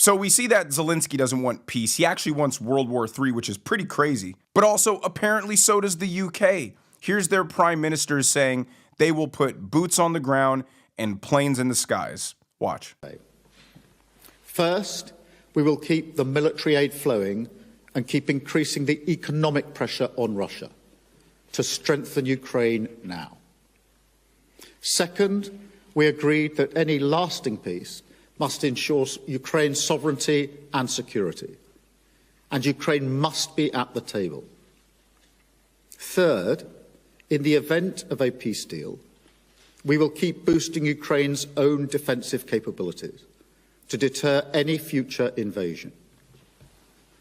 So we see that Zelensky doesn't want peace. He actually wants World War III, which is pretty crazy. But also, apparently so does the UK. Here's their prime minister saying they will put boots on the ground and planes in the skies. Watch. First, we will keep the military aid flowing and keep increasing the economic pressure on Russia to strengthen Ukraine now. Second, we agreed that any lasting peace must ensure Ukraine's sovereignty and security, and Ukraine must be at the table. Third, in the event of a peace deal, we will keep boosting Ukraine's own defensive capabilities to deter any future invasion.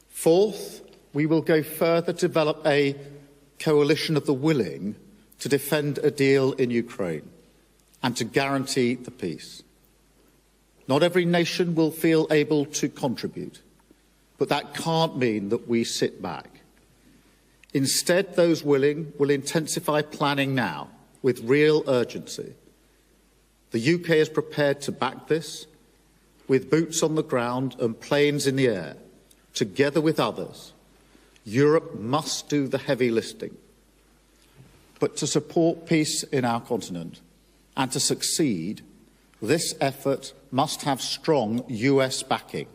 Fourth, we will go further to develop a coalition of the willing to defend a deal in Ukraine and to guarantee the peace. Not every nation will feel able to contribute, but that can't mean that we sit back. Instead, those willing will intensify planning now with real urgency. The UK is prepared to back this with boots on the ground and planes in the air. Together with others, Europe must do the heavy lifting. But to support peace in our continent and to succeed, this effort must have strong US backing.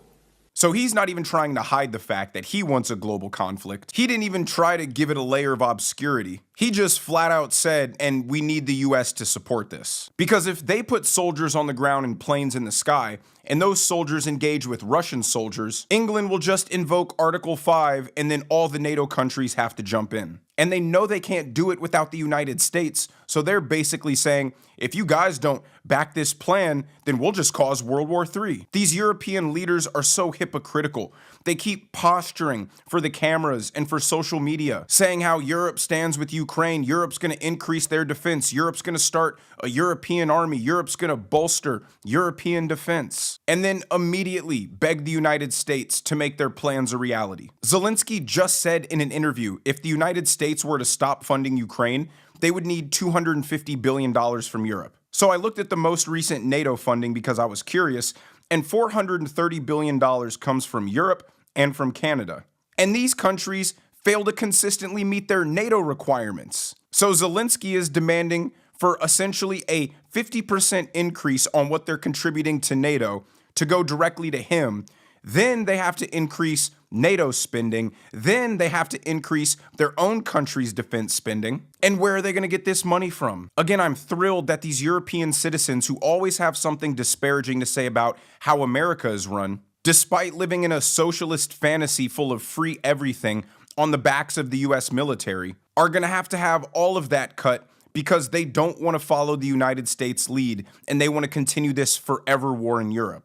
So he's not even trying to hide the fact that he wants a global conflict. He didn't even try to give it a layer of obscurity. He just flat out said, and we need the US to support this. Because if they put soldiers on the ground and planes in the sky, and those soldiers engage with Russian soldiers, England will just invoke Article 5 and then all the NATO countries have to jump in. And they know they can't do it without the United States, so they're basically saying, if you guys don't back this plan, then we'll just cause World War III. These European leaders are so hypocritical. They keep posturing for the cameras and for social media, saying how Europe stands with Ukraine, Europe's going to increase their defense, Europe's going to start a European army, Europe's going to bolster European defense, and then immediately beg the United States to make their plans a reality. Zelensky just said in an interview, if the United States were to stop funding Ukraine, they would need $250 billion from Europe. So I looked at the most recent NATO funding because I was curious, and $430 billion comes from Europe and from Canada. And these countries fail to consistently meet their NATO requirements. So Zelensky is demanding for essentially a 50% increase on what they're contributing to NATO to go directly to him. Then they have to increase NATO spending. Then they have to increase their own country's defense spending. And where are they going to get this money from? Again, I'm thrilled that these European citizens who always have something disparaging to say about how America is run, despite living in a socialist fantasy full of free everything on the backs of the US military, are going to have all of that cut because they don't want to follow the United States lead and they want to continue this forever war in Europe.